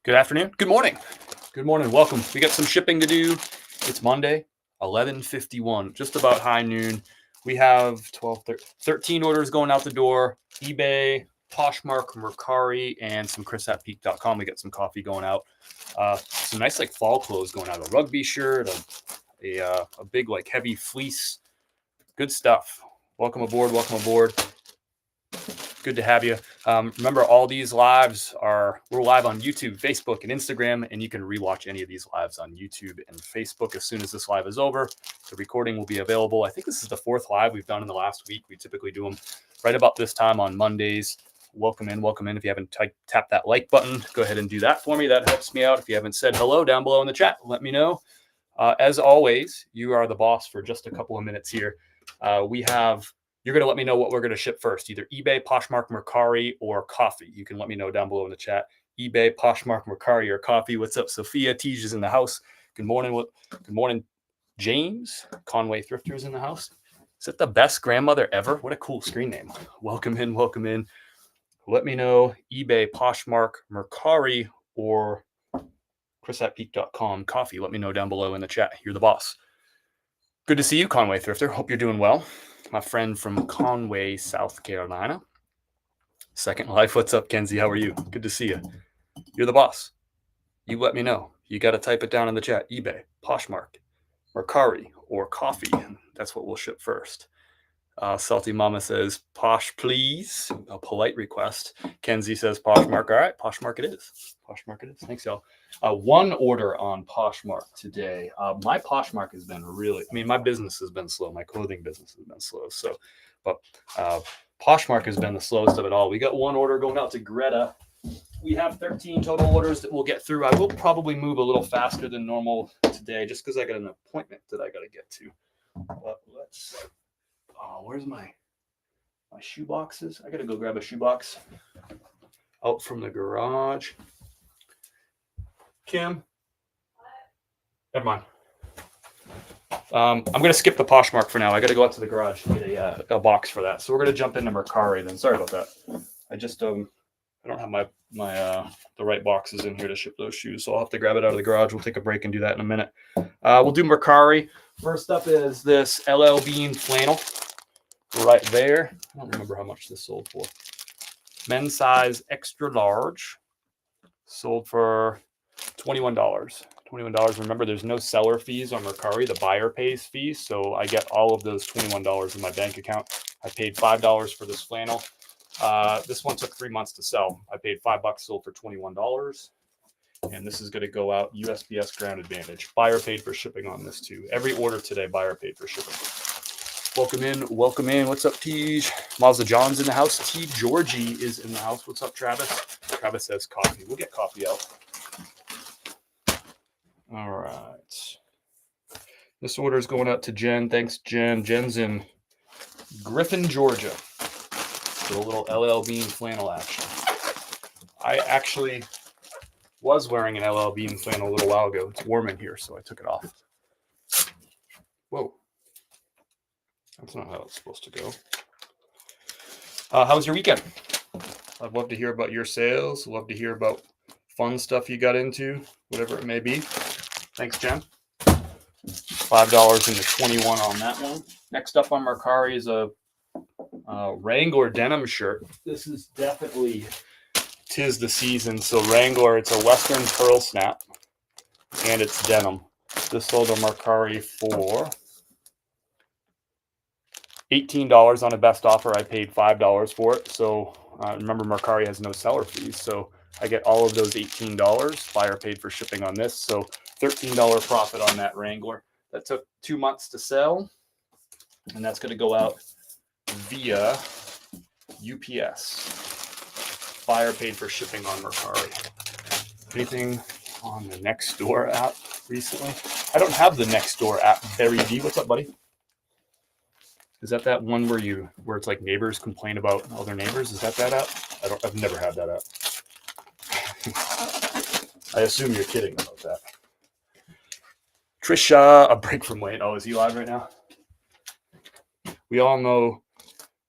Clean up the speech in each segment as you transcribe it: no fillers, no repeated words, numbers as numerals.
Good afternoon. Good morning. Good morning. Welcome. We got some shipping to do. It's Monday, 11:51, just about high noon. We have 13 orders going out the door. eBay, Poshmark, Mercari, and some chris@peak.com. We got some coffee going out. Some nice like fall clothes going out. A rugby shirt, a big like heavy fleece. Good stuff. Welcome aboard. Welcome aboard. Good to have you. Remember, all these lives we're live on YouTube, Facebook, and Instagram, and you can rewatch any of these lives on YouTube and Facebook as soon as this live is over. The recording will be available. I think this is the fourth live we've done in the last week. We typically do them right about this time on Mondays. Welcome in, welcome in. If you haven't tapped that like button, go ahead and do that for me. That helps me out. If you haven't said hello down below in the chat, let me know. As always, you are the boss for just a couple of minutes here. You're going to let me know what we're going to ship first, either eBay, Poshmark, Mercari, or coffee. You can let me know down below in the chat. eBay, Poshmark, Mercari, or coffee. What's up, Sophia? Tej is in the house. Good morning. Good morning, James. Conway Thrifter's in the house. Is that the best grandmother ever? What a cool screen name. Welcome in, welcome in. Let me know eBay, Poshmark, Mercari, or chris@peak.com coffee. Let me know down below in the chat. You're the boss. Good to see you, Conway Thrifter. Hope you're doing well. My friend from Conway, South Carolina. Second Life. What's up, Kenzie? How are you? Good to see you. You're the boss. You let me know. You got to type it down in the chat. eBay, Poshmark, Mercari, or coffee. That's what we'll ship first. Salty Mama says, Posh, please. A polite request. Kenzie says, Poshmark. All right, Poshmark it is. Poshmark it is. Thanks, y'all. One order on Poshmark today. My Poshmark has been my business has been slow. My clothing business has been slow. But Poshmark has been the slowest of it all. We got one order going out to Greta. We have 13 total orders that we'll get through. I will probably move a little faster than normal today just because I got an appointment that I got to get to. But where's my shoe boxes? I got to go grab a shoe box out from the garage. Kim? Never mind. I'm going to skip the Poshmark for now. I got to go out to the garage and get a box for that. So we're going to jump into Mercari then. Sorry about that. I just I don't have the right boxes in here to ship those shoes, so I'll have to grab it out of the garage. We'll take a break and do that in a minute. We'll do Mercari. First up is this LL Bean flannel right there. I don't remember how much this sold for. Men's size extra large. Sold for $21. $21. Remember, there's no seller fees on Mercari. The buyer pays fees, so I get all of those $21 in my bank account. I paid $5 for this flannel. This one took 3 months to sell. I paid $5, sold for $21. And this is going to go out USPS Ground Advantage. Buyer paid for shipping on this too. Every order today, buyer paid for shipping. Welcome in. Welcome in. What's up, Tej? Mazda John's in the house. T. Georgie is in the house. What's up, Travis? Travis says coffee. We'll get coffee out. All right. This order is going out to Jen. Thanks, Jen. Jen's in Griffin, Georgia. So a little LL Bean flannel action. I actually was wearing an LL Bean flannel a little while ago. It's warm in here, so I took it off. Whoa. That's not how it's supposed to go. How was your weekend? I'd love to hear about your sales. Love to hear about fun stuff you got into, whatever it may be. Thanks, Jen. $5 into 21 on that one. Next up on Mercari is a Wrangler denim shirt. This is definitely 'tis the season. So Wrangler, it's a Western pearl snap, and it's denim. This sold on Mercari for $18 on a best offer. I paid $5 for it. So remember, Mercari has no seller fees. So I get all of those $18. Buyer paid for shipping on this. So $13 profit on that Wrangler. That took 2 months to sell. And that's going to go out via UPS. Buyer paid for shipping on Mercari. Anything on the Nextdoor app recently? I don't have the Nextdoor app. Barry D, what's up, buddy? Is that one where it's like neighbors complain about other neighbors? Is that app? I've never had that app. I assume you're kidding about that. Trisha, a break from Wayne. Oh, is he live right now? We all know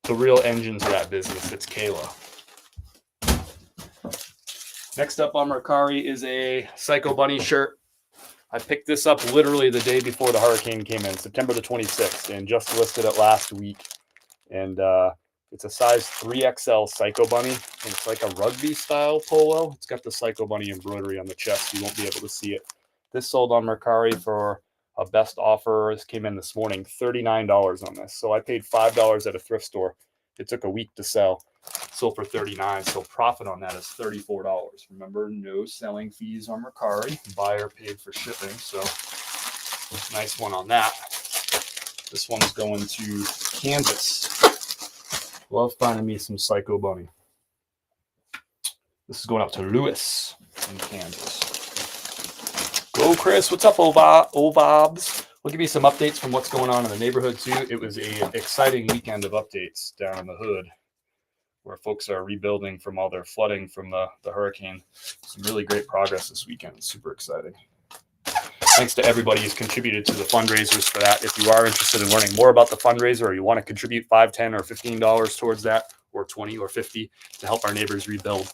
the real engine to that business. It's Kayla. Next up on Mercari is a Psycho Bunny shirt. I picked this up literally the day before the hurricane came in, September the 26th, and just listed it last week. And it's a size 3XL Psycho Bunny. And it's like a rugby style polo. It's got the Psycho Bunny embroidery on the chest. You won't be able to see it. This sold on Mercari for a best offer. This came in this morning, $39 on this. So I paid $5 at a thrift store. It took a week to sell. Sold for $39, so profit on that is $34. Remember, no selling fees on Mercari. Buyer paid for shipping, so nice one on that. This one's going to Kansas. Love finding me some Psycho Bunny. This is going out to Lewis in Kansas. Go, Chris. What's up, Bobs? We'll give you some updates from what's going on in the neighborhood, too. It was an exciting weekend of updates down in the hood, where folks are rebuilding from all their flooding from the hurricane. Some really great progress this weekend. Super exciting. Thanks to everybody who's contributed to the fundraisers for that. If you are interested in learning more about the fundraiser, or you want to contribute $5, $10, or $15 towards that, or $20 or $50 to help our neighbors rebuild,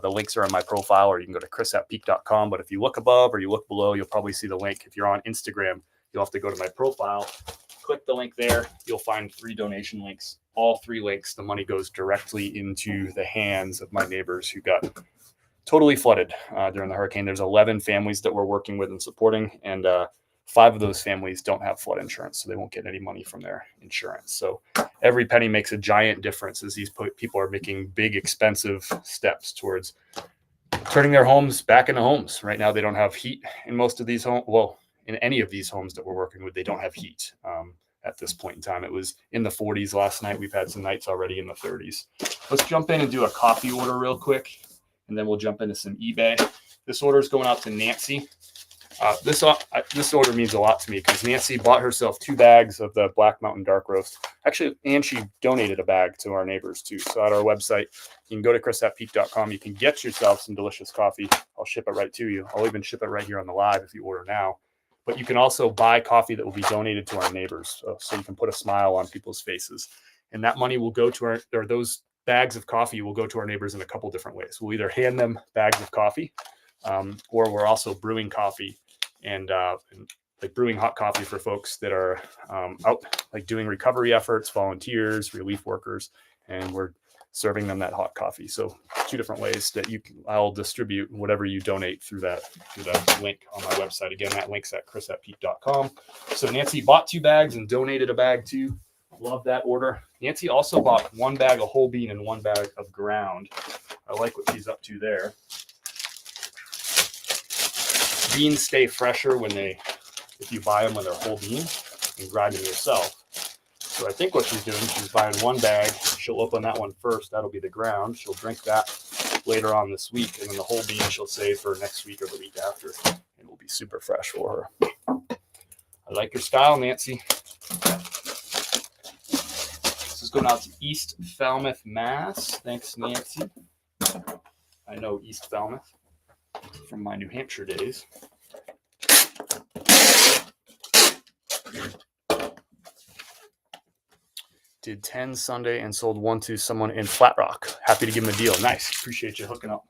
the links are in my profile, or you can go to chris@peak.com. But if you look above or you look below, you'll probably see the link. If you're on Instagram, you'll have to go to my profile, click the link there. You'll find 3 donation links. All 3 links, the money goes directly into the hands of my neighbors who got totally flooded during the hurricane. There's 11 families that we're working with and supporting, and 5 of those families don't have flood insurance, so they won't get any money from their insurance. So every penny makes a giant difference as these people are making big, expensive steps towards turning their homes back into homes. Right now, they don't have heat in most of these homes. Well, in any of these homes that we're working with, they don't have heat. At this point in time, it was in the 40s last night. We've had some nights already in the 30s. Let's jump in and do a coffee order real quick, and then we'll jump into some eBay. This order is going out to Nancy. This order means a lot to me because Nancy bought herself 2 bags of the Black Mountain Dark Roast. Actually, and she donated a bag to our neighbors too. So at our website, you can go to chris@peak.com. You can get yourself some delicious coffee. I'll ship it right to you. I'll even ship it right here on the live if you order now. But you can also buy coffee that will be donated to our neighbors. So you can put a smile on people's faces. And that money will go to those bags of coffee will go to our neighbors in a couple different ways. We'll either hand them bags of coffee, or we're also brewing coffee and like brewing hot coffee for folks that are out like doing recovery efforts, volunteers, relief workers, and we're serving them that hot coffee. So 2 different ways that I'll distribute whatever you donate through that link on my website. Again, that link's at chris@peak.com. So Nancy bought 2 bags and donated a bag too. Love that order. Nancy also bought 1 bag of whole bean and 1 bag of ground. I like what she's up to there. Beans stay fresher if you buy them when they're whole bean and grind them yourself. So I think what she's doing, she's buying 1 bag. She'll open that one first. That'll be the ground. She'll drink that later on this week. And then the whole bean she'll save for next week or the week after. It will be super fresh for her. I like your style, Nancy. This is going out to East Falmouth, Mass. Thanks, Nancy. I know East Falmouth from my New Hampshire days. Did 10 Sunday and sold 1 to someone in Flat Rock. Happy to give him a deal. Nice. Appreciate you hooking up.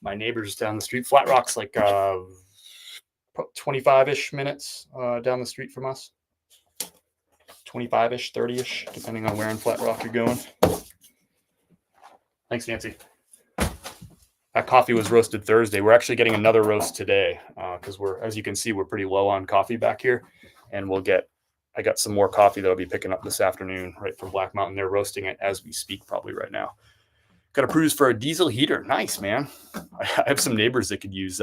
My neighbors down the street. Flat Rock's like 25-ish minutes down the street from us. 25-ish, 30-ish, depending on where in Flat Rock you're going. Thanks, Nancy. That coffee was roasted Thursday. We're actually getting another roast today because as you can see, we're pretty low on coffee back here. And I got some more coffee that I'll be picking up this afternoon right from Black Mountain. They're roasting it as we speak probably right now. Got approved for a diesel heater. Nice, man. I have some neighbors that could use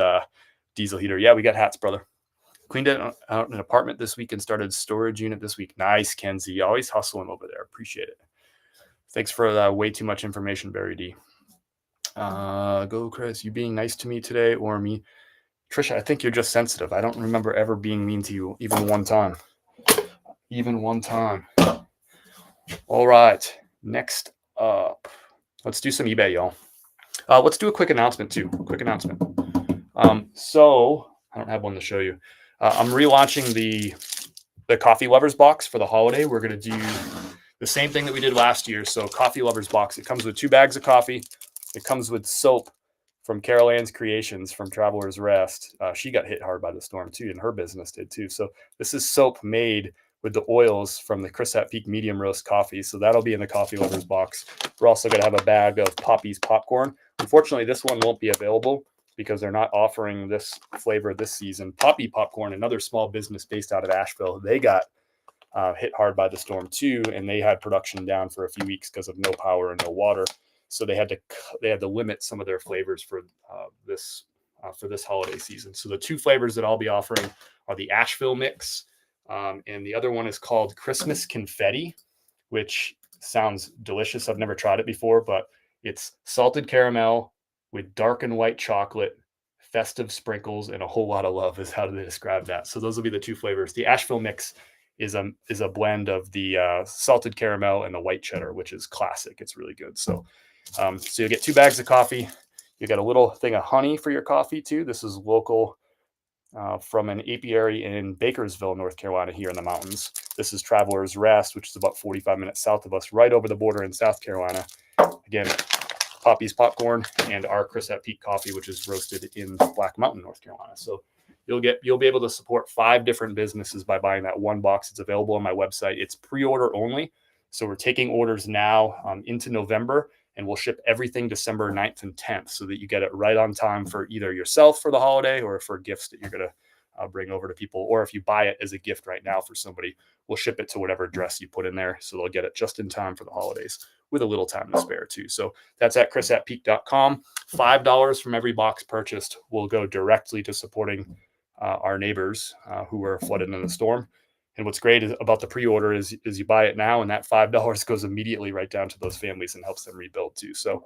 diesel heater. Yeah, we got hats, brother. Cleaned out an apartment this week and started storage unit this week. Nice, Kenzie. Always hustling over there. Appreciate it. Thanks for way too much information, Barry D. Go, Chris. You being nice to me today or me? Trisha, I think you're just sensitive. I don't remember ever being mean to you even one time. All right. Next up, let's do some eBay, y'all. Let's do a quick announcement too. So I don't have one to show you. I'm relaunching the Coffee Lovers box for the holiday. We're going to do the same thing that we did last year. So Coffee Lovers box. It comes with 2 bags of coffee. It comes with soap from Carol Ann's Creations from Traveler's Rest. She got hit hard by the storm too, and her business did too. So this is soap made with the oils from the Chris at Peak medium roast coffee. So that'll be in the coffee lovers box. We're also going to have a bag of Poppy's popcorn. Unfortunately, this one won't be available because they're not offering this flavor this season. Poppy Popcorn, another small business based out of Asheville, they got hit hard by the storm too, and they had production down for a few weeks because of no power and no water. So they had to limit some of their flavors for this holiday season. So the two flavors that I'll be offering are the Asheville mix, and the other one is called Christmas Confetti, which sounds delicious. I've never tried it before, but it's salted caramel with dark and white chocolate, festive sprinkles, and a whole lot of love is how they describe that. So those will be the two flavors. The Asheville mix is a blend of the salted caramel and the white cheddar, which is classic. It's really good. So you'll get 2 bags of coffee. You get a little thing of honey for your coffee too. This is local from an apiary in Bakersville, North Carolina, here in the mountains. This is Traveler's Rest, which is about 45 minutes south of us, right over the border in South Carolina. Again, Poppy's popcorn and our Chris at Peak coffee, which is roasted in Black Mountain, North Carolina. So you'll be able to support 5 different businesses by buying that one box. It's available on my website. It's pre-order only. So we're taking orders now into November, and we'll ship everything December 9th and 10th so that you get it right on time for either yourself for the holiday or for gifts that you're going to bring over to people. Or if you buy it as a gift right now for somebody, we'll ship it to whatever address you put in there. So they'll get it just in time for the holidays with a little time to spare too. So that's at chrisatpeak.com. $5 from every box purchased will go directly to supporting our neighbors who were flooded in the storm. And what's great about the pre-order is you buy it now, and that $5 goes immediately right down to those families and helps them rebuild too. So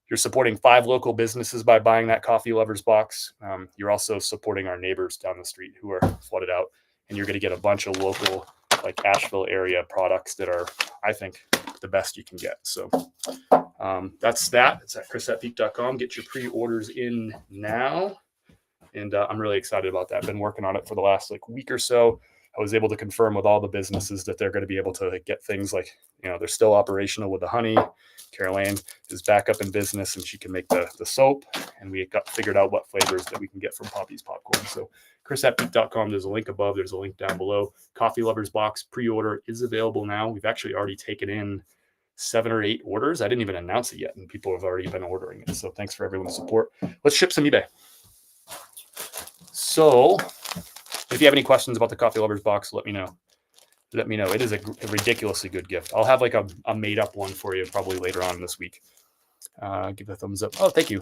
you're supporting 5 local businesses by buying that Coffee Lovers box. You're also supporting our neighbors down the street who are flooded out, and you're going to get a bunch of local, like Asheville area products that are, I think, the best you can get. So that's that. It's at chrisatpeak.com. Get your pre-orders in now. And I'm really excited about that. I've been working on it for the last week or so. I was able to confirm with all the businesses that they're going to be able to get things like, they're still operational with the honey. Carol Ann is back up in business and she can make the soap. And we got figured out what flavors that we can get from Poppy's popcorn. So chrisatpeak.com, there's a link above. There's a link down below. Coffee Lovers box pre-order is available now. We've actually already taken in 7 or 8 orders. I didn't even announce it yet, and people have already been ordering it. So thanks for everyone's support. Let's ship some eBay. So if you have any questions about the Coffee Lovers box, let me know. It is a ridiculously good gift. I'll have a made up one for you probably later on this week. Give a thumbs up. Oh, thank you,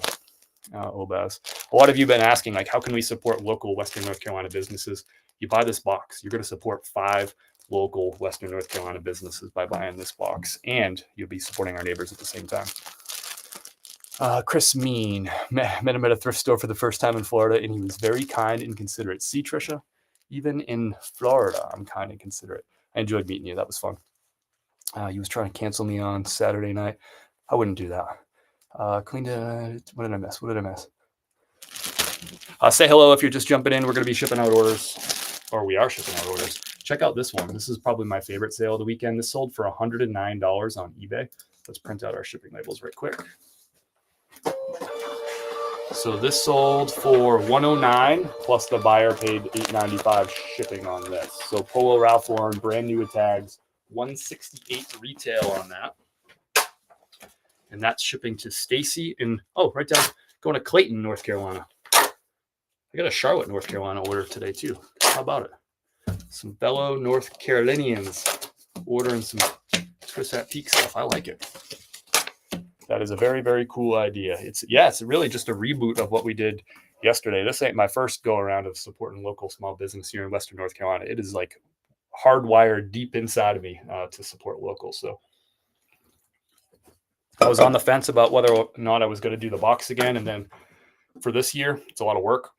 Obaz. A lot of you have been asking, how can we support local Western North Carolina businesses? You buy this box. You're going to support 5 local Western North Carolina businesses by buying this box, and you'll be supporting our neighbors at the same time. Chris Mean met him at a thrift store for the first time in Florida, and he was very kind and considerate. See, Trisha, even in Florida, I'm kind and considerate. I enjoyed meeting you. That was fun. He was trying to cancel me on Saturday night. I wouldn't do that. What did I miss? Say hello if you're just jumping in. We're going to be shipping out orders, or we are shipping out orders. Check out this one. This is probably my favorite sale of the weekend. This sold for $109 on eBay. Let's print out our shipping labels right quick. So this sold for $109 plus the buyer paid $8.95 shipping on this. So Polo Ralph Lauren, brand new with tags, $168 retail on that. And that's shipping to Stacy right down, going to Clayton, North Carolina. I got a Charlotte, North Carolina order today too. How about it? Some fellow North Carolinians ordering some Chris at Peak stuff. I like it. That is a very, very cool idea. It's really just a reboot of what we did yesterday. This ain't my first go around of supporting local small business here in Western North Carolina. It is hardwired deep inside of me to support local. So I was on the fence about whether or not I was going to do the box again. And then for this year, it's a lot of work,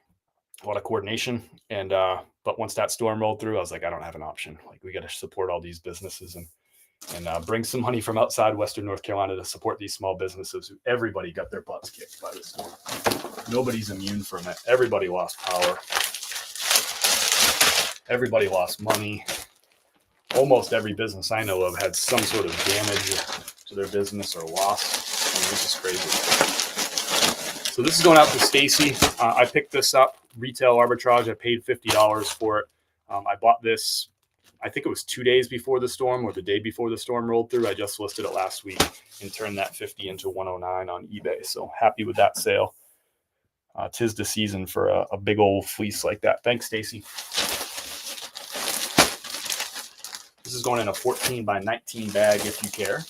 a lot of coordination. And but once that storm rolled through, I was like, I don't have an option. We got to support all these businesses and bring some money from outside Western North Carolina to support these small businesses who everybody got their butts kicked by this storm. Nobody's immune from it. Everybody lost power. Everybody lost money. Almost every business I know of had some sort of damage to their business or loss. This is crazy. So this is going out to Stacy. I picked this up, retail arbitrage. I paid $50 for it. I bought this, I think it was 2 days before the storm or the day before the storm rolled through. I just listed it last week and turned that 50 into 109 on eBay. So happy with that sale. 'Tis the season for a big old fleece like that. Thanks, Stacy. This is going in a 14 by 19 bag if you care.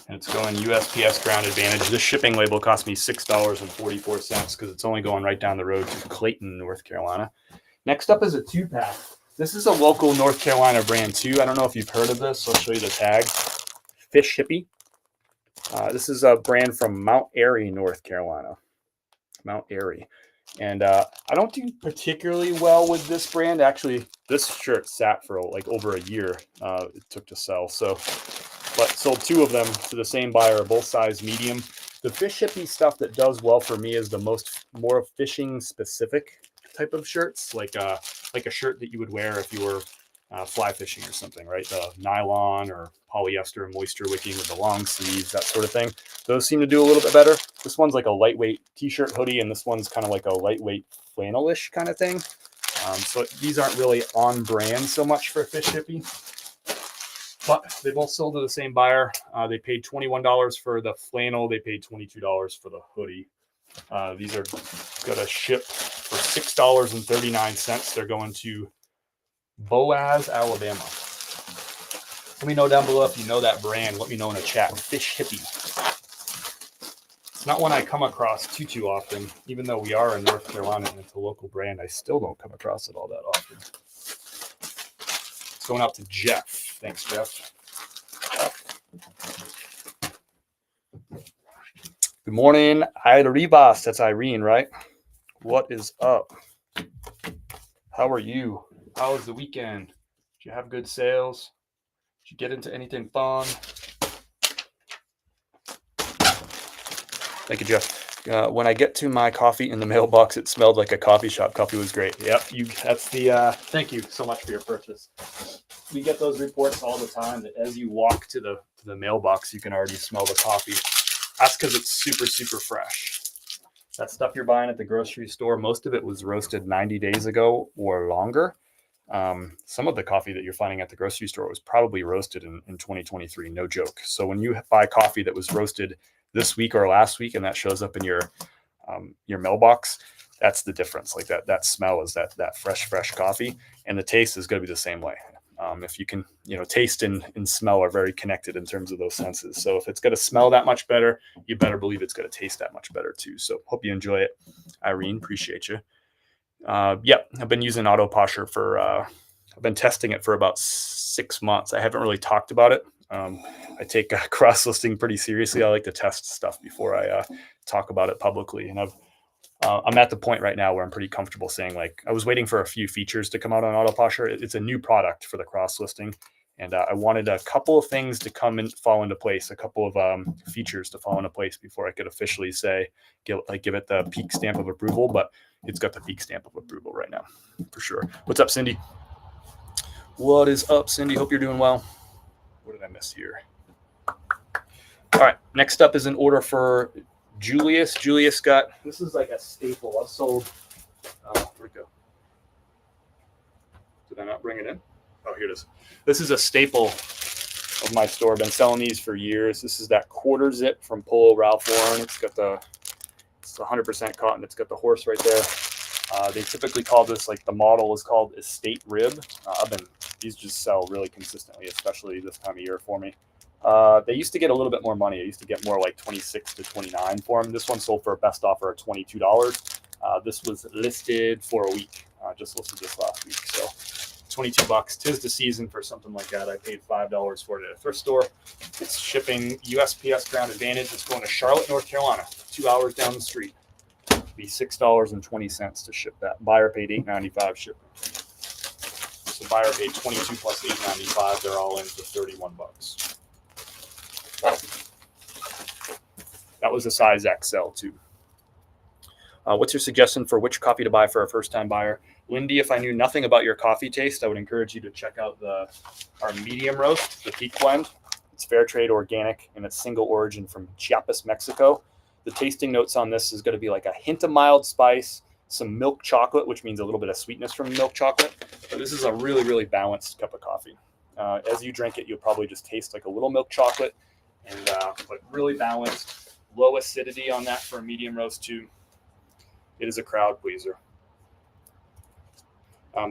And it's going USPS Ground Advantage. This shipping label cost me $6.44 because it's only going right down the road to Clayton, North Carolina. Next up is a 2-pack. This is a local North Carolina brand too. I don't know if you've heard of this. I'll show you the tag. Fish Hippie. This is a brand from Mount Airy, North Carolina. Mount Airy. And I don't do particularly well with this brand. Actually, this shirt sat for like over a year. It took to sell. But sold 2 of them to the same buyer, both size medium. The Fish Hippie stuff that does well for me is the more fishing specific type of shirts, like a shirt that you would wear if you were fly fishing or something, right? The nylon or polyester and moisture wicking with the long sleeves, that sort of thing. Those seem to do a little bit better. This one's like a lightweight t-shirt hoodie, and this one's kind of like a lightweight flannelish kind of thing. So these aren't really on brand so much for Fish Hippie, but they both sold to the same buyer. They paid $21 for the flannel. They paid $22 for the hoodie. These are going to ship for $6.39. They're going to Boaz, Alabama. Let me know down below if you know that brand. Let me know in the chat. Fish Hippie. It's not one I come across too often. Even though we are in North Carolina and it's a local brand, I still don't come across it all that often. It's going out to Jeff. Thanks, Jeff. Good morning, Iribas. That's Irene, right? What is up? How are you? How was the weekend? Did you have good sales? Did you get into anything fun? Thank you, Jeff. When I get to my coffee in the mailbox, it smelled like a coffee shop. Coffee was great. Yep, that's the. Thank you so much for your purchase. We get those reports all the time that as you walk to the mailbox, you can already smell the coffee. That's because it's super fresh. That stuff you're buying at the grocery store, most of it was roasted 90 days ago or longer. Some of the coffee that you're finding at the grocery store was probably roasted in 2023, no joke. So when you buy coffee that was roasted this week or last week and that shows up in your mailbox, that's the difference. Like that smell is that fresh coffee, and the taste is going to be the same way. If you can, taste and smell are very connected in terms of those senses. So if it's going to smell that much better, you better believe it's going to taste that much better too. So hope you enjoy it. Irene, appreciate you. I've been using Autoposher I've been testing it for about 6 months. I haven't really talked about it. I take cross listing pretty seriously. I like to test stuff before I talk about it publicly. And I'm at the point right now where I'm pretty comfortable saying, like, I was waiting for a few features to come out on Autoposher. It's a new product for the cross listing. And I wanted a couple of things to come and fall into place, a couple of features to fall into place before I could officially give it the peak stamp of approval. But it's got the peak stamp of approval right now, for sure. What's up, Cindy? What is up, Cindy? Hope you're doing well. What did I miss here? All right, next up is an order for Julius. Julius got, this is like a staple. I've sold, where'd it go? Did I not bring it in? Oh, here it is. This is a staple of my store. I've been selling these for years. This is that quarter zip from Polo Ralph Lauren. It's 100% cotton. It's got the horse right there. They typically call this, like, the model is called Estate Rib. These just sell really consistently, especially this time of year for me. They used to get a little bit more money. I used to get more like 26 to 29 for them. This one sold for a best offer of $22. This was listed for a week. Just listed this last week. So $22. 'Tis the season for something like that. I paid $5 for it at a thrift store. It's shipping USPS Ground Advantage. It's going to Charlotte, North Carolina, 2 hours down the street. It'll be $6.20 to ship that. Buyer paid $8.95 shipping. So buyer paid $22 plus $8.95. They're all in for $31. That was a size XL too. What's your suggestion for which coffee to buy for a first-time buyer? Lindy, if I knew nothing about your coffee taste, I would encourage you to check out our medium roast, the Peak Blend. It's fair trade organic, and it's single origin from Chiapas, Mexico. The tasting notes on this is going to be like a hint of mild spice, some milk chocolate, which means a little bit of sweetness from milk chocolate. But this is a really, really balanced cup of coffee. As you drink it, you'll probably just taste like a little milk chocolate, but really balanced, low acidity on that for a medium roast too. It is a crowd pleaser.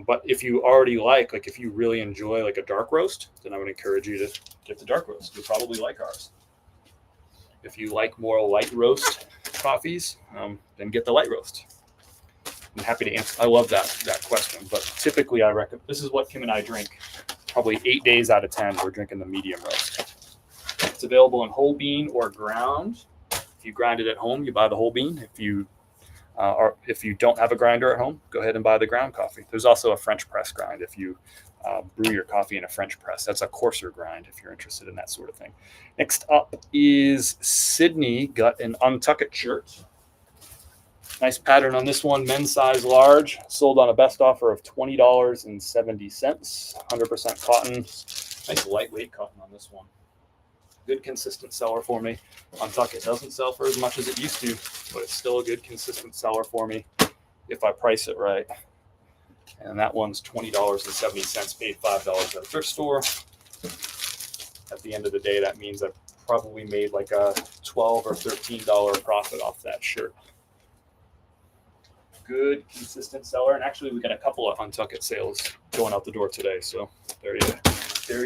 But if you already if you really enjoy like a dark roast, then I would encourage you to get the dark roast. You'll probably like ours. If you like more light roast coffees, then get the light roast. I'm happy to answer. I love that question, but typically I recommend, this is what Kim and I drink. Probably 8 days out of 10, we're drinking the medium roast. It's available in whole bean or ground. If you grind it at home, you buy the whole bean. If you don't have a grinder at home, go ahead and buy the ground coffee. There's also a French press grind if you brew your coffee in a French press. That's a coarser grind if you're interested in that sort of thing. Next up is Sydney got an Untuck It shirt. Nice pattern on this one, men's size large, sold on a best offer of $20.70, 100% cotton. Nice lightweight cotton on this one. Good consistent seller for me. Untuck It doesn't sell for as much as it used to, but it's still a good consistent seller for me if I price it right. And that one's $20.70, paid $5 at a thrift store. At the end of the day, that means I probably made like a $12 or $13 profit off that shirt. Good consistent seller, and actually we got a couple of Untuck It sales going out the door today, so there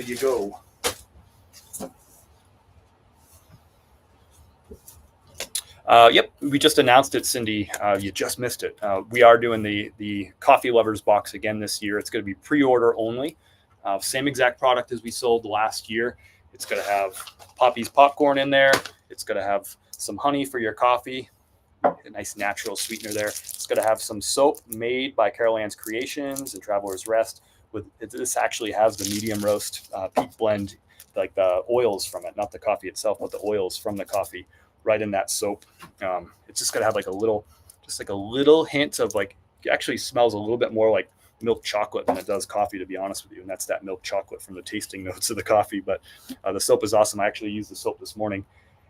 you go. Yep, we just announced it, Cindy. You just missed it. We are doing the Coffee Lovers box again this year. It's going to be pre-order only. Same exact product as we sold last year. It's going to have Poppy's popcorn in there. It's going to have some honey for your coffee, a nice natural sweetener there. It's going to have some soap made by Carol Ann's Creations and Traveler's Rest. This actually has the medium roast Peak Blend, like the oils from it, not the coffee itself, but the oils from the coffee right in that soap. It's just going to have like a little hint of it actually smells a little bit more like milk chocolate than it does coffee, to be honest with you. And that's that milk chocolate from the tasting notes of the coffee. But the soap is awesome. I actually used the soap this morning.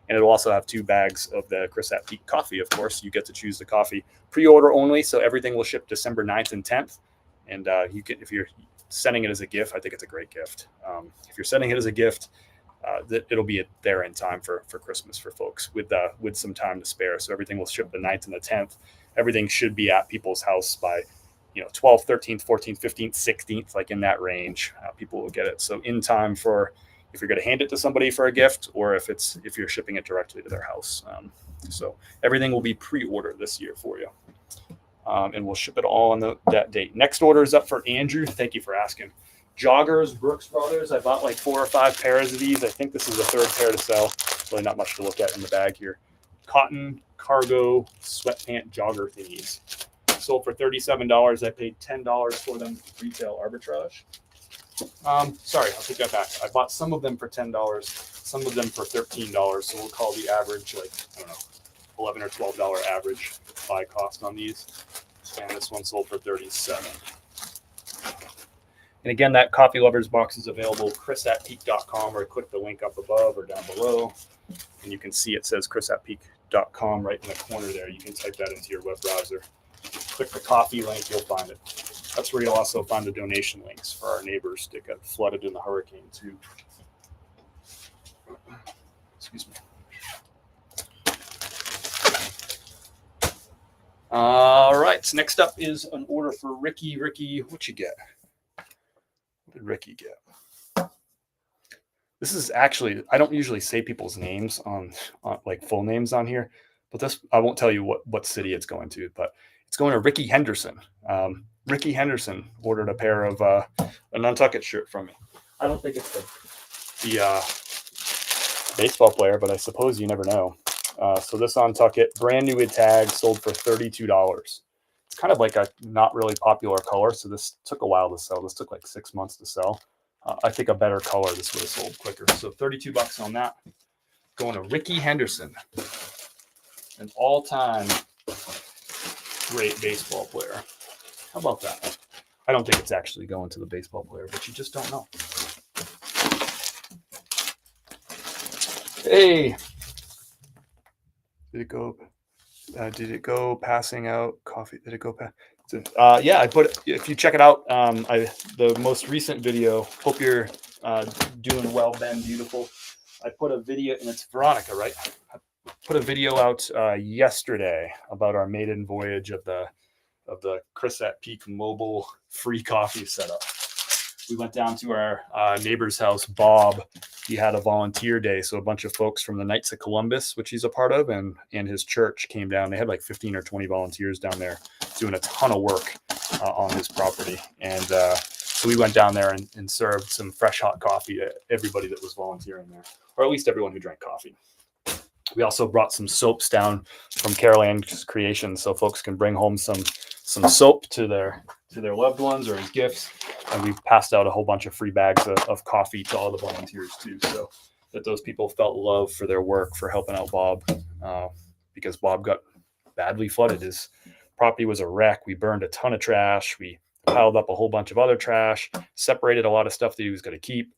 And it'll also have 2 bags of the Chris at Peak coffee, of course. You get to choose the coffee. Pre-order only, so everything will ship December 9th and 10th. And if you're sending it as a gift, I think it's a great gift. If you're sending it as a gift, it'll be there in time for Christmas for folks with some time to spare. So everything will ship the 9th and the 10th. Everything should be at people's house by 12th, 13th, 14th, 15th, 16th, like in that range. People will get it. So in time for if you're going to hand it to somebody for a gift, or if you're shipping it directly to their house. So everything will be pre-ordered this year for you. And we'll ship it all on that date. Next order is up for Andrew. Thank you for asking. Joggers, Brooks Brothers. I bought like 4 or 5 pairs of these. I think this is the 3rd pair to sell. Really not much to look at in the bag here. Cotton cargo sweatpant jogger thingies. Sold for $37. I paid $10 for them retail arbitrage. Sorry, I'll take that back. I bought some of them for $10, some of them for $13. So we'll call the average $11 or $12 average buy cost on these. And this one sold for $37. And again, that Coffee Lovers box is available chris@peak.com, or click the link up above or down below. And you can see it says chris@peak.com right in the corner there. You can type that into your web browser. Click the coffee link, you'll find it. That's where you'll also find the donation links for our neighbors that got flooded in the hurricane too. Excuse me. All right, so next up is an order for Ricky. Ricky, what you get? What did Ricky get? This is actually, I don't usually say people's names on like full names on here, but this, I won't tell you what city it's going to, but it's going to Ricky Henderson. Ricky Henderson ordered a pair of an Untuck It shirt from me. I don't think it's the baseball player, but I suppose you never know. So this Untuck It, brand new with tag, sold for $32. It's kind of like a not really popular color, so this took a while to sell. This took like 6 months to sell. I think a better color, this would have sold quicker. So $32 on that. Going to Ricky Henderson, an all-time great baseball player. How about that? I don't think it's actually going to the baseball player, but you just don't know. Hey, did it go passing out coffee? Did it go past? Yeah, I put. If you check it out, the most recent video. Hope you're doing well, Ben. Beautiful. I put a video, and it's Veronica, right? I put a video out yesterday about our maiden voyage of the Chris at Peak mobile free coffee setup. We went down to our neighbor's house, Bob. He had a volunteer day, so a bunch of folks from the Knights of Columbus, which he's a part of, and his church came down. They had like 15 or 20 volunteers down there doing a ton of work on his property. And so we went down there and served some fresh hot coffee to everybody that was volunteering there, or at least everyone who drank coffee. We also brought some soaps down from Carol Ann's Creations, so folks can bring home some soap to their loved ones or as gifts. And we passed out a whole bunch of free bags of coffee to all the volunteers too, so that those people felt love for their work, for helping out Bob, because Bob got badly flooded. His property was a wreck. We burned a ton of trash. We piled up a whole bunch of other trash, separated a lot of stuff that he was going to keep,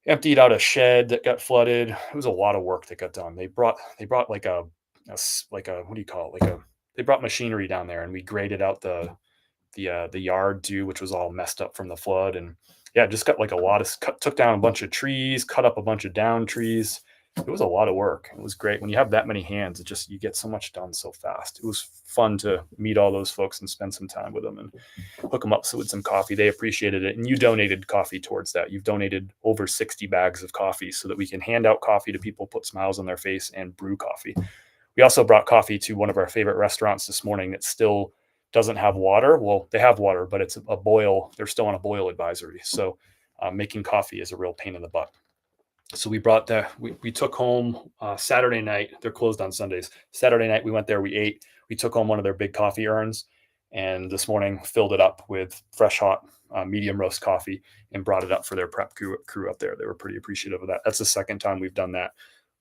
emptied out a shed that got flooded. It was a lot of work that got done. They brought like a what do you call it? They brought machinery down there, and we graded out the yard too, which was all messed up from the flood. And yeah, just got like took down a bunch of trees, cut up a bunch of down trees. It was a lot of work. It was great. When you have that many hands, you get so much done so fast. It was fun to meet all those folks and spend some time with them and hook them up with some coffee. They appreciated it. And you donated coffee towards that. You've donated over 60 bags of coffee so that we can hand out coffee to people, put smiles on their face, and brew coffee. We also brought coffee to one of our favorite restaurants this morning that still doesn't have water. Well, they have water, but it's a boil. They're still on a boil advisory. So making coffee is a real pain in the butt. So we brought we took home Saturday night. They're closed on Sundays. Saturday night, we went there, we ate. We took home one of their big coffee urns, and this morning filled it up with fresh, hot, medium roast coffee and brought it up for their prep crew up there. They were pretty appreciative of that. That's the second time we've done that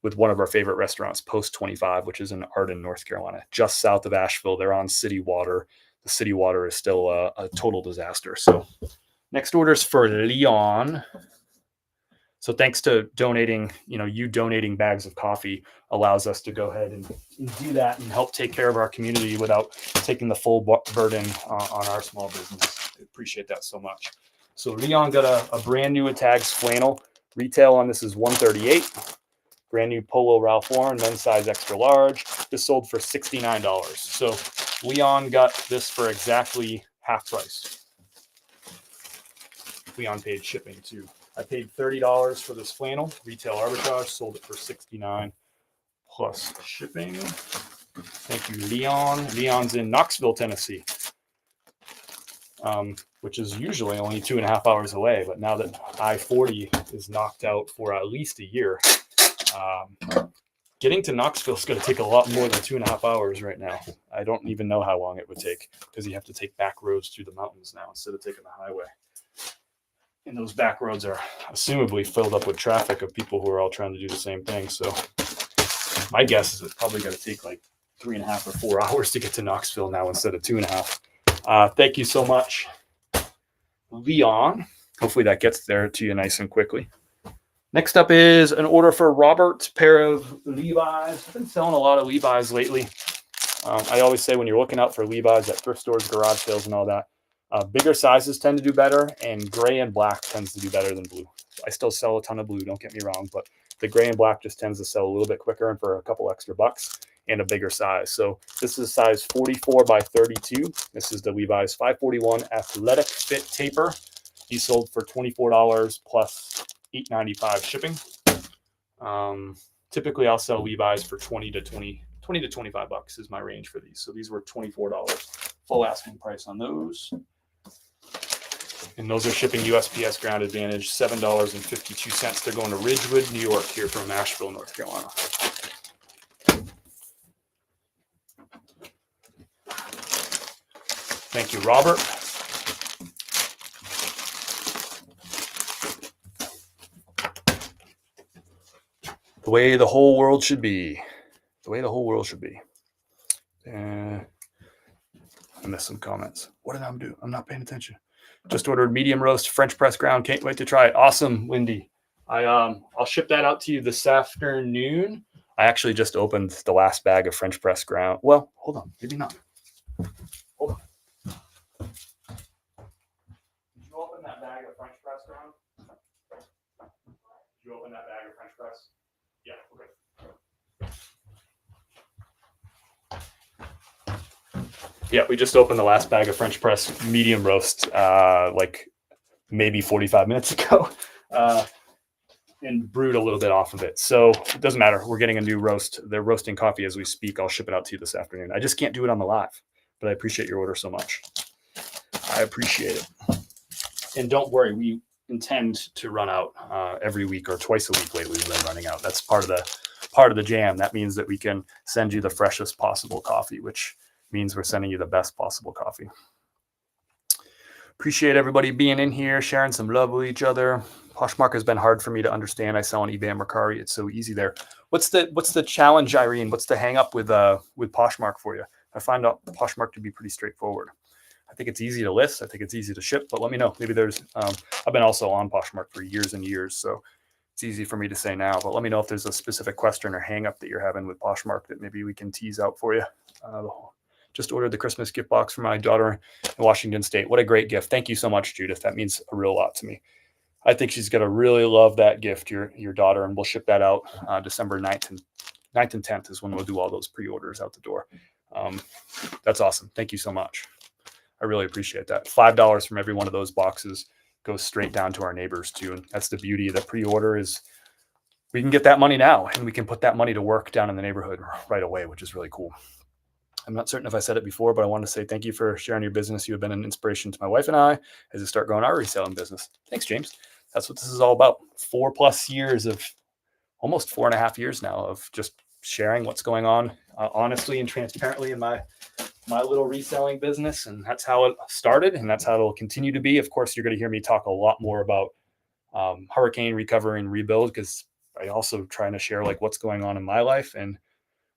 with one of our favorite restaurants, Post 25, which is in Arden, North Carolina, just south of Asheville. They're on city water. The city water is still a total disaster. So next order is for Leon. So thanks to donating, you donating bags of coffee allows us to go ahead and do that and help take care of our community without taking the full burden on our small business. I appreciate that so much. So Leon got a brand new Tags flannel. Retail on this is $138. Brand new Polo Ralph Lauren, men's size extra large. This sold for $69. So Leon got this for exactly half price. Leon paid shipping too. I paid $30 for this flannel. Retail arbitrage, sold it for $69 plus shipping. Thank you, Leon. Leon's in Knoxville, Tennessee, which is usually only 2.5 hours away. But now that I-40 is knocked out for at least a year, getting to Knoxville is going to take a lot more than 2.5 hours right now. I don't even know how long it would take because you have to take back roads through the mountains now instead of taking the highway. And those back roads are assumably filled up with traffic of people who are all trying to do the same thing. So my guess is it's probably going to take like 3.5 or 4 hours to get to Knoxville now instead of 2.5. Thank you so much, Leon. Hopefully that gets there to you nice and quickly. Next up is an order for Robert, pair of Levi's. I've been selling a lot of Levi's lately. I always say when you're looking out for Levi's at thrift stores, garage sales, and all that, bigger sizes tend to do better, and gray and black tends to do better than blue. I still sell a ton of blue, don't get me wrong, but the gray and black just tends to sell a little bit quicker and for a couple extra bucks and a bigger size. So this is size 44 by 32. This is the Levi's 541 Athletic Fit Taper. He sold for $24 plus $8.95 shipping. Typically I'll sell Levi's for 20 to 25 bucks is my range for these. So these were $24. Full asking price on those. And those are shipping USPS Ground Advantage, $7.52. They're going to Ridgewood, New York, here from Asheville, North Carolina. Thank you, Robert. The way the whole world should be. The way the whole world should be. missed some comments. What did I do? I'm not paying attention. Just ordered medium roast French press ground. Can't wait to try it. Awesome, Wendy. I'll ship that out to you this afternoon. I actually just opened the last bag of French press ground. Well, hold on, maybe not. Hold on. Did you open that bag of French press ground? Did you open that bag of French press? Yeah, okay. Yeah, we just opened the last bag of French press medium roast, like maybe 45 minutes ago. And brewed a little bit off of it. So it doesn't matter. We're getting a new roast. They're roasting coffee as we speak. I'll ship it out to you this afternoon. I just can't do it on the live, but I appreciate your order so much. I appreciate it. And don't worry, we intend to run out every week or twice a week lately. We've been running out. That's part of the jam. That means that we can send you the freshest possible coffee, which means we're sending you the best possible coffee. Appreciate everybody being in here, sharing some love with each other. Poshmark has been hard for me to understand. I sell on eBay and Mercari. It's so easy there. What's the challenge, Irene? What's the hang up with Poshmark for you? I find Poshmark to be pretty straightforward. I think it's easy to list. I think it's easy to ship, but let me know. Maybe there's, I've been also on Poshmark for years and years, so it's easy for me to say now, but let me know if there's a specific question or hang up that you're having with Poshmark that maybe we can tease out for you. Just ordered the Christmas gift box for my daughter in Washington State. What a great gift. Thank you so much, Judith. That means a real lot to me. I think she's going to really love that gift, your daughter, and we'll ship that out December 9th and 10th is when we'll do all those pre-orders out the door. That's awesome. Thank you so much. I really appreciate that. $5 from every one of those boxes goes straight down to our neighbors too. And that's the beauty of the pre-order is we can get that money now and we can put that money to work down in the neighborhood right away, which is really cool. I'm not certain if I said it before, but I want to say thank you for sharing your business. You have been an inspiration to my wife and I as we start growing our reselling business. Thanks, James. That's what this is all about. 4+ years of almost 4.5 years now of just sharing what's going on honestly and transparently in my little reselling business. And that's how it started. And that's how it'll continue to be. Of course, you're going to hear me talk a lot more about hurricane recovery and rebuild, because I also trying to share like what's going on in my life. And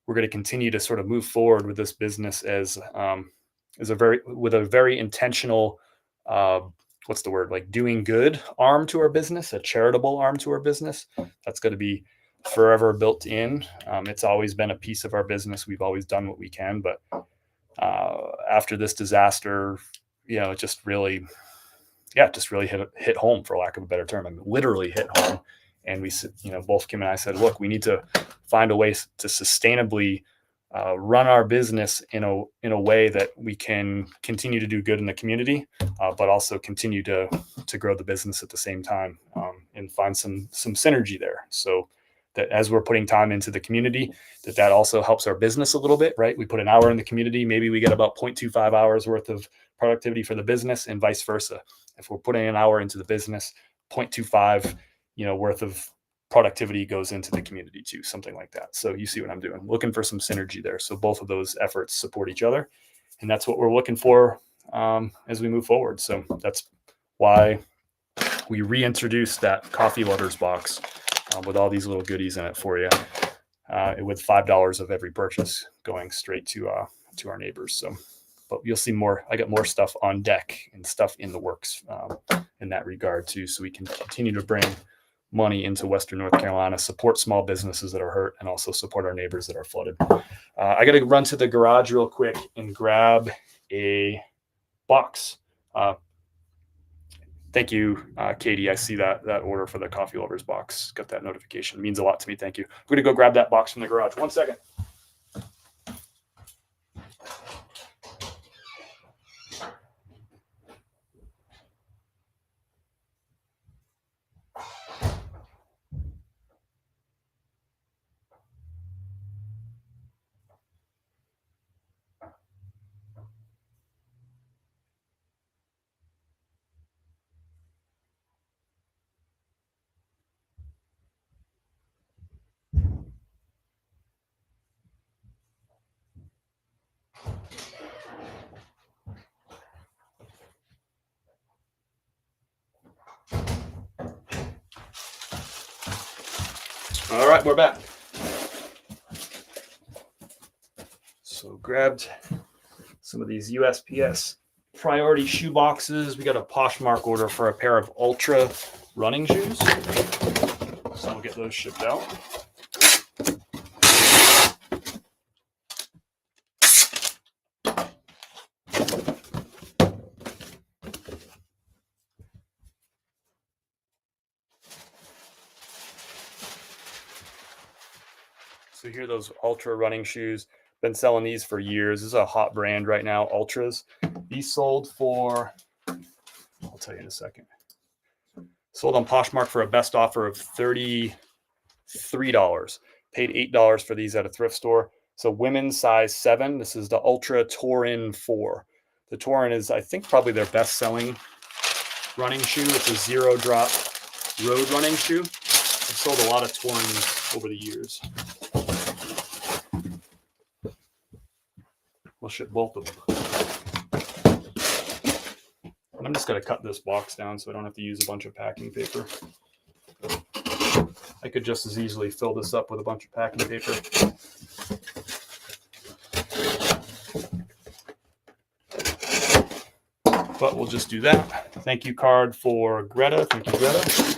we're going to continue to sort of move forward with this business as a very intentional, what's the word, like doing good arm to our business, a charitable arm to our business. That's going to be forever built in. It's always been a piece of our business. We've always done what we can, but after this disaster, it just really hit home, for lack of a better term. I mean, literally hit home. And we, both Kim and I said, look, we need to find a way to sustainably run our business in a way that we can continue to do good in the community, but also continue to grow the business at the same time, and find some synergy there. So that as we're putting time into the community, that also helps our business a little bit, right? We put an hour in the community, maybe we get about 0.25 hours worth of productivity for the business, and vice versa. If we're putting an hour into the business, 0.25 worth of productivity goes into the community too, something like that. So you see what I'm doing, looking for some synergy there. So both of those efforts support each other, and that's what we're looking for as we move forward. So that's why we reintroduced that coffee lovers box with all these little goodies in it for you, with $5 of every purchase going straight to our neighbors. So, but you'll see more. I got more stuff on deck and stuff in the works in that regard too, so we can continue to bring money into Western North Carolina, support small businesses that are hurt, and also support our neighbors that are flooded. I got to run to the garage real quick and grab a box. Thank you, Katie. I see that order for the coffee lovers box. Got that notification. It means a lot to me. Thank you. I'm going to go grab that box from the garage. 1 second. All right, we're back. So grabbed some of these USPS priority shoe boxes. We got a Poshmark order for a pair of Ultra running shoes. So we'll get those shipped out. So here are those Ultra running shoes. Been selling these for years. This is a hot brand right now, Ultras. These sold for, I'll tell you in a second. Sold on Poshmark for a best offer of $33. Paid $8 for these at a thrift store. So women's size 7. This is the Ultra Tourin 4. The Tourin is, I think, probably their best-selling running shoe. It's a zero-drop road running shoe. I've sold a lot of Tourins over the years. We'll ship both of them. And I'm just going to cut this box down so I don't have to use a bunch of packing paper. I could just as easily fill this up with a bunch of packing paper. But we'll just do that. Thank you card for Greta. Thank you, Greta.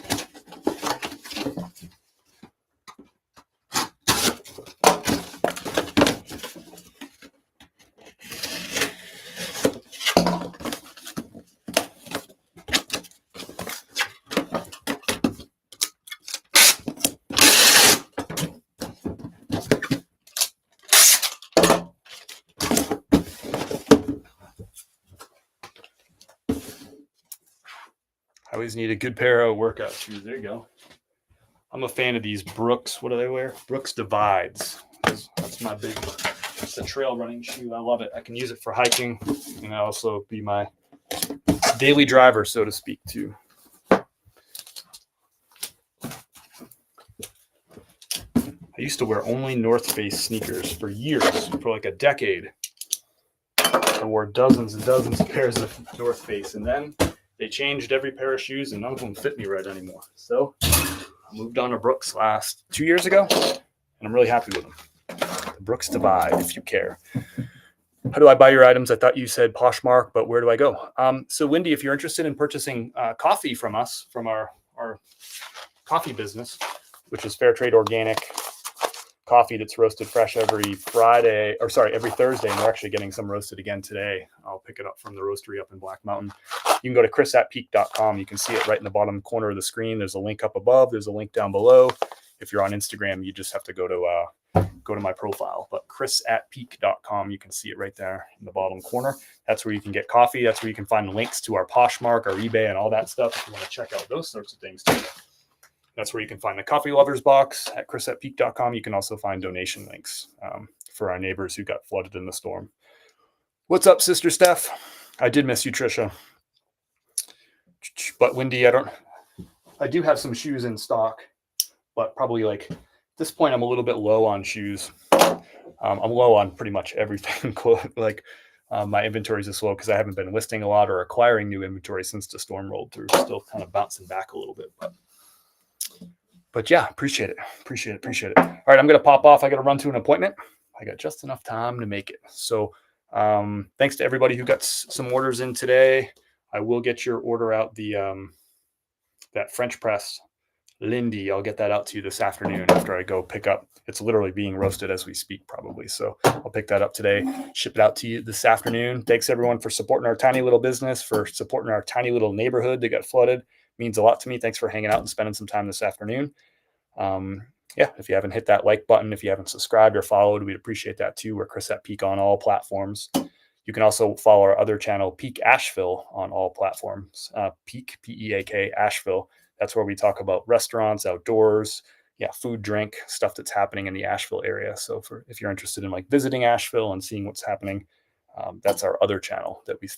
I always need a good pair of workout shoes. There you go. I'm a fan of these Brooks. What do they wear? Brooks Divides. That's my big one. It's a trail running shoe. I love it. I can use it for hiking and also be my daily driver, so to speak, too. I used to wear only North Face sneakers for years, for like a decade. I wore dozens and dozens of pairs of North Face, and then they changed every pair of shoes, and none of them fit me right anymore. So I moved on to Brooks 2 years ago, and I'm really happy with them. The Brooks Divide, if you care. How do I buy your items? I thought you said Poshmark, but where do I go? So Wendy, if you're interested in purchasing coffee from us, from our coffee business, which is fair trade organic coffee that's roasted fresh every Thursday, and we're actually getting some roasted again today. I'll pick it up from the roastery up in Black Mountain. You can go to chris@peak.com. You can see it right in the bottom corner of the screen. There's a link up above. There's a link down below. If you're on Instagram, you just have to go to my profile. But chris@peak.com, you can see it right there in the bottom corner. That's where you can get coffee. That's where you can find links to our Poshmark, our eBay, and all that stuff if you want to check out those sorts of things too. That's where you can find the Coffee Lovers box at chris@peak.com. You can also find donation links for our neighbors who got flooded in the storm. What's up, Sister Steph? I did miss you, Trisha. But Wendy, I do have some shoes in stock, but probably like at this point, I'm a little bit low on shoes. I'm low on pretty much everything. My inventory is slow because I haven't been listing a lot or acquiring new inventory since the storm rolled through. Still kind of bouncing back a little bit, but yeah, appreciate it. All right, I'm going to pop off. I got to run to an appointment. I got just enough time to make it. So thanks to everybody who got some orders in today. I will get your order out, that French press Lindy. I'll get that out to you this afternoon after I go pick up. It's literally being roasted as we speak, probably. So I'll pick that up today, ship it out to you this afternoon. Thanks, everyone, for supporting our tiny little business, for supporting our tiny little neighborhood that got flooded. Means a lot to me. Thanks for hanging out and spending some time this afternoon. If you haven't hit that like button, if you haven't subscribed or followed, we'd appreciate that too. We're Chris at Peak on all platforms. You can also follow our other channel, Peak Asheville, on all platforms. Peak, P-E-A-K, Asheville. That's where we talk about restaurants, outdoors, food, drink, stuff that's happening in the Asheville area. So if you're interested in like visiting Asheville and seeing what's happening, that's our other channel that we've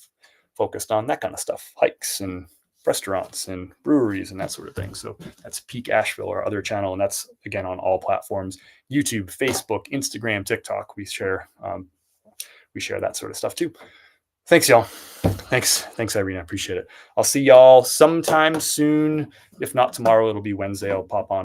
focused on that kind of stuff, hikes and restaurants and breweries and that sort of thing. So that's Peak Asheville, our other channel, and that's again on all platforms: YouTube, Facebook, Instagram, TikTok. We share that sort of stuff too. Thanks, y'all. Thanks, Irene. I appreciate it. I'll see y'all sometime soon. If not tomorrow, it'll be Wednesday. I'll pop on.